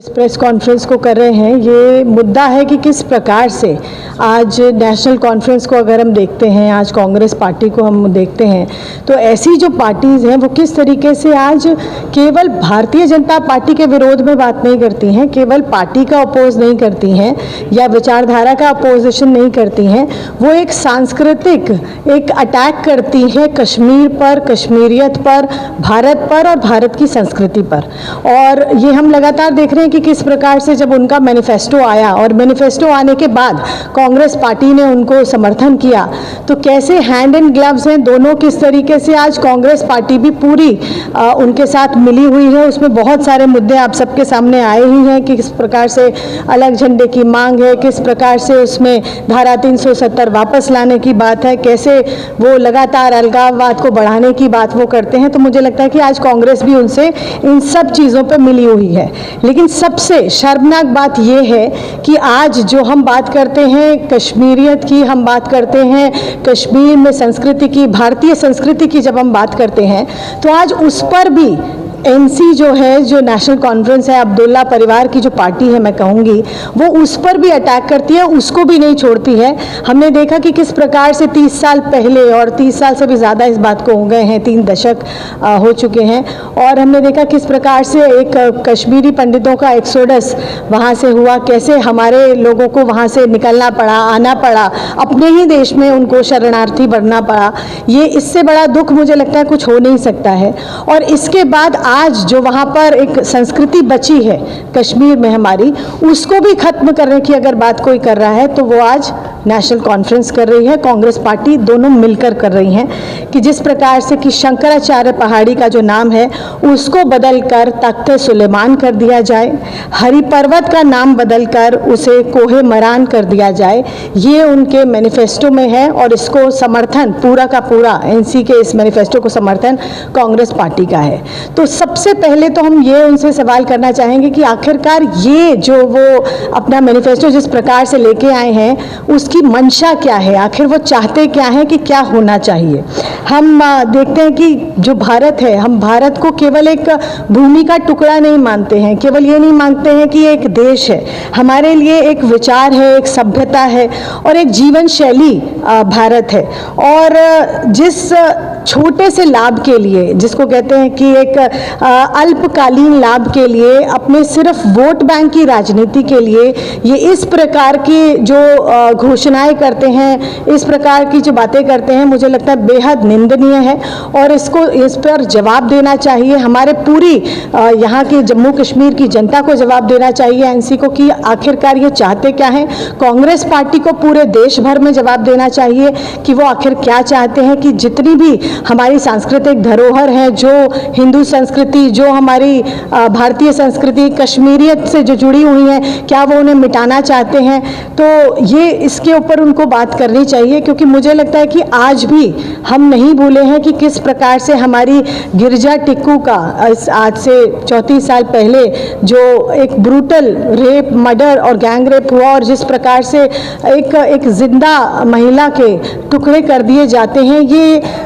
इस press conference को कर रहे हैं। ये मुद्दा है कि किस प्रकार से आज नेशनल कॉन्फ्रेंस को अगर हम देखते हैं, आज कांग्रेस पार्टी को हम देखते हैं, तो ऐसी जो पार्टीज़ हैं वो किस तरीके से आज केवल भारतीय जनता पार्टी के विरोध में बात नहीं करती हैं, केवल पार्टी का अपोज नहीं करती हैं या विचारधारा का अपोजिशन नहीं करती हैं, वो एक सांस्कृतिक एक अटैक करती हैं कश्मीर पर, कश्मीरियत पर, भारत पर और भारत की संस्कृति पर। और ये हम लगातार देख रहे हैं कि किस प्रकार से जब उनका मैनिफेस्टो आया और मैनिफेस्टो आने के बाद कांग्रेस पार्टी ने उनको समर्थन किया, तो कैसे हैंड इन ग्लव्स हैं दोनों, किस तरीके से आज कांग्रेस पार्टी भी पूरी उनके साथ मिली हुई है। उसमें बहुत सारे मुद्दे आप सबके सामने आए ही हैं कि किस प्रकार से अलग झंडे की मांग है, किस प्रकार से उसमें धारा 370 वापस लाने की बात है, कैसे वो लगातार अलगाववाद को बढ़ाने की बात वो करते हैं। तो मुझे लगता है कि आज कांग्रेस भी उनसे इन सब चीज़ों पर मिली हुई है। लेकिन सबसे शर्मनाक बात यह है कि आज जो हम बात करते हैं कश्मीरियत की, हम बात करते हैं कश्मीर में संस्कृति की, भारतीय संस्कृति की जब हम बात करते हैं, तो आज उस पर भी एनसी जो है, जो नेशनल कॉन्फ्रेंस है, अब्दुल्ला परिवार की जो पार्टी है मैं कहूँगी, वो उस पर भी अटैक करती है, उसको भी नहीं छोड़ती है। हमने देखा कि किस प्रकार से 30 साल पहले, और 30 साल से भी ज़्यादा इस बात को हो गए हैं, 3 दशक हो चुके हैं, और हमने देखा किस प्रकार से एक कश्मीरी पंडितों का एक्सोडस वहाँ से हुआ, कैसे हमारे लोगों को वहाँ से निकलना पड़ा, आना पड़ा, अपने ही देश में उनको शरणार्थी बनना पड़ा। ये इससे बड़ा दुख मुझे लगता है कुछ हो नहीं सकता है। और इसके बाद आज जो वहाँ पर एक संस्कृति बची है कश्मीर में हमारी, उसको भी खत्म करने की अगर बात कोई कर रहा है तो वो आज नेशनल कॉन्फ्रेंस कर रही है, कांग्रेस पार्टी दोनों मिलकर कर रही हैं। कि जिस प्रकार से कि शंकराचार्य पहाड़ी का जो नाम है उसको बदलकर तख्ते सुलेमान कर दिया जाए, हरि पर्वत का नाम बदलकर उसे कोहे मरान कर दिया जाए, ये उनके मैनिफेस्टो में है। और इसको समर्थन पूरा का पूरा एनसी के इस मैनिफेस्टो को समर्थन कांग्रेस पार्टी का है। तो सबसे पहले तो हम ये उनसे सवाल करना चाहेंगे कि आखिरकार ये जो वो अपना मैनिफेस्टो जिस प्रकार से लेके आए हैं उसकी मंशा क्या है, आखिर वो चाहते क्या हैं, कि क्या होना चाहिए। हम देखते हैं कि जो भारत है, हम भारत को केवल एक भूमि का टुकड़ा नहीं मानते हैं, केवल ये नहीं मानते हैं कि एक देश है, हमारे लिए एक विचार है, एक सभ्यता है और एक जीवन शैली भारत है। और जिस छोटे से लाभ के लिए, जिसको कहते हैं कि एक अल्पकालीन लाभ के लिए, अपने सिर्फ वोट बैंक की राजनीति के लिए ये इस प्रकार की जो घोषणाएं करते हैं, इस प्रकार की जो बातें करते हैं, मुझे लगता है बेहद निंदनीय है। और इस पर जवाब देना चाहिए हमारे पूरी यहाँ की जम्मू कश्मीर की जनता को जवाब देना चाहिए एनसी को कि आखिरकार ये चाहते क्या हैं। कांग्रेस पार्टी को पूरे देश भर में जवाब देना चाहिए कि वो आखिर क्या चाहते हैं, कि जितनी भी हमारी सांस्कृतिक धरोहर है, जो हिंदू संस्कृति, जो हमारी भारतीय संस्कृति कश्मीरियत से जो जुड़ी हुई है, क्या वो उन्हें मिटाना चाहते हैं। तो ये इसके ऊपर उनको बात करनी चाहिए, क्योंकि मुझे लगता है कि आज भी हम नहीं भूले हैं कि किस प्रकार से हमारी गिरजा टिक्कू का आज से 34 साल पहले जो एक ब्रूटल रेप, मर्डर और गैंग रेप हुआ, और जिस प्रकार से एक जिंदा महिला के टुकड़े कर दिए जाते हैं,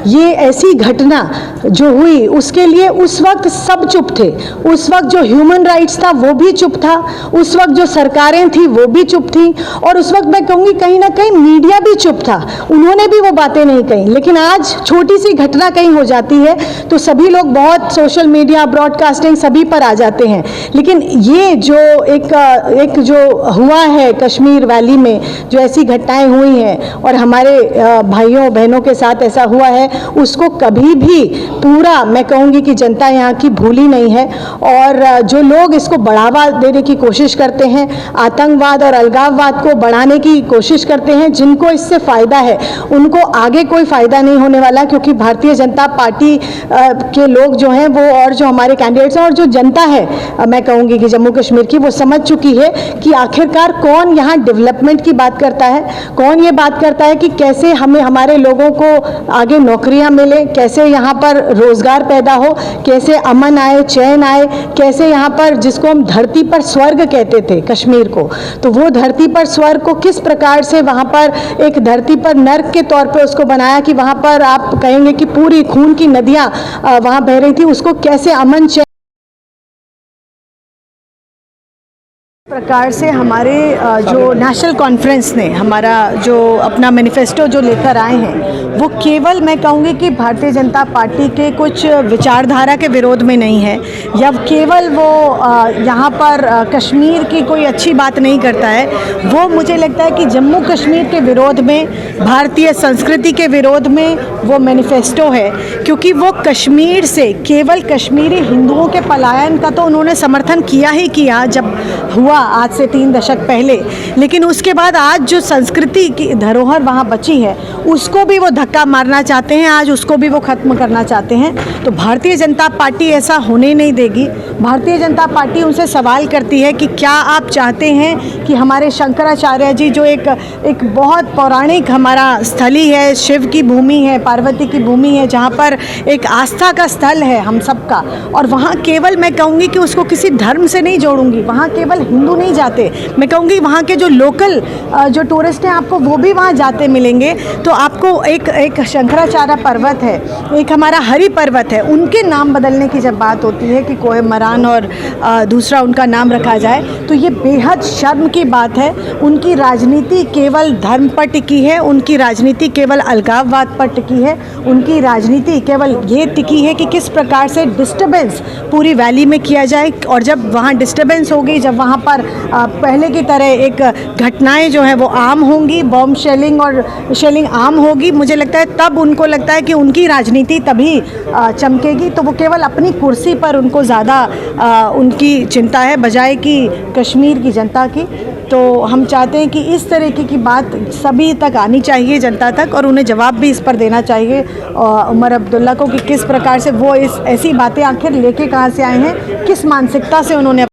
ये ऐसी घटना जो हुई उसके लिए उस वक्त सब चुप थे। उस वक्त जो ह्यूमन राइट्स था वो भी चुप था, उस वक्त जो सरकारें थी वो भी चुप थी, और उस वक्त मैं कहूँगी कहीं ना कहीं मीडिया भी चुप था, उन्होंने भी वो बातें नहीं कही। लेकिन आज छोटी सी घटना कहीं हो जाती है तो सभी लोग बहुत सोशल मीडिया, ब्रॉडकास्टिंग सभी पर आ जाते हैं। लेकिन ये जो एक जो हुआ है कश्मीर वैली में, जो ऐसी घटनाएं हुई हैं और हमारे भाइयों बहनों के साथ ऐसा हुआ है, उसको कभी भी पूरा मैं कहूँगी कि जनता यहाँ की भूली नहीं है। और जो लोग इसको बढ़ावा देने की कोशिश करते हैं, आतंकवाद और अलगाववाद को बढ़ाने की कोशिश करते हैं, जिनको इससे फ़ायदा है उनको आगे कोई फ़ायदा नहीं होने वाला, क्योंकि भारतीय जनता पार्टी के लोग जो हैं वो, और जो हमारे कैंडिडेट्स हैं और जो जनता है मैं कहूँगी कि जम्मू कश्मीर की, वो समझ चुकी है कि आखिरकार कौन यहाँ डेवलपमेंट की बात करता है, कौन ये बात करता है कि कैसे हमें हमारे लोगों को आगे नौकरियाँ मिले, कैसे यहाँ पर रोज़गार पैदा हो, कैसे अमन आए, चैन आए, कैसे यहाँ पर जिसको हम धरती पर स्वर्ग कहते थे कश्मीर को, तो वो धरती पर स्वर्ग को किस प्रकार से वहाँ पर एक धरती पर नर्क के तौर पे उसको बनाया, कि वहाँ पर आप कहेंगे कि पूरी खून की नदियाँ वहाँ बह रही थी, उसको कैसे अमन प्रकार से हमारे जो नेशनल कॉन्फ्रेंस ने हमारा जो अपना मैनिफेस्टो जो लेकर आए हैं वो केवल मैं कहूँगी कि भारतीय जनता पार्टी के कुछ विचारधारा के विरोध में नहीं है, या केवल वो यहाँ पर कश्मीर की कोई अच्छी बात नहीं करता है। वो मुझे लगता है कि जम्मू कश्मीर के विरोध में, भारतीय संस्कृति के विरोध में वो मैनिफेस्टो है, क्योंकि वो कश्मीर से केवल कश्मीरी हिंदुओं के पलायन का तो उन्होंने समर्थन किया ही किया जब हुआ आज से 3 दशक पहले, लेकिन उसके बाद आज जो संस्कृति की धरोहर वहाँ बची है उसको भी वो धक्का मारना चाहते हैं, आज उसको भी वो ख़त्म करना चाहते हैं। तो भारतीय जनता पार्टी ऐसा होने नहीं देगी। भारतीय जनता पार्टी उनसे सवाल करती है कि क्या आप चाहते हैं कि हमारे शंकराचार्य जी जो एक बहुत पौराणिक हमारा स्थली है, शिव की भूमि है, पार्वती की भूमि है, जहाँ पर एक आस्था का स्थल है हम सबका, और वहाँ केवल मैं कहूँगी कि उसको किसी धर्म से नहीं जोड़ूंगी, वहाँ केवल हिंदू नहीं जाते, मैं कहूँगी वहाँ के जो लोकल जो टूरिस्ट हैं आपको वो भी वहाँ जाते मिलेंगे। तो आपको एक शंकराचार्य पर्वत है, एक हमारा हरि पर्वत है, उनके नाम बदलने की जब बात होती है कि कोहेमरान और दूसरा उनका नाम रखा जाए, तो ये बेहद शर्म की बात है। उनकी राजनीति केवल धर्म पर टिकी है, उनकी राजनीति केवल अलगाववाद पर टिकी है, उनकी राजनीति केवल ये टिकी है कि किस प्रकार से डिस्टर्बेंस पूरी वैली में किया जाए, और जब वहाँ डिस्टर्बेंस होगी, जब वहाँ पर पहले की तरह एक घटनाएं जो हैं वो आम होंगी, बॉम्ब शेलिंग आम होगी, मुझे लगता है तब उनको लगता है कि उनकी राजनीति तभी चमकेगी। तो वो केवल अपनी कुर्सी पर उनको ज़्यादा उनकी चिंता है बजाय कि कश्मीर की जनता की। तो हम चाहते हैं कि इस तरीके की बात सभी तक आनी चाहिए, जनता तक, और उन्हें जवाब भी इस पर देना चाहिए उमर अब्दुल्ला को कि किस प्रकार से वो ऐसी बातें आखिर लेके कहाँ से आए हैं, किस मानसिकता से उन्होंने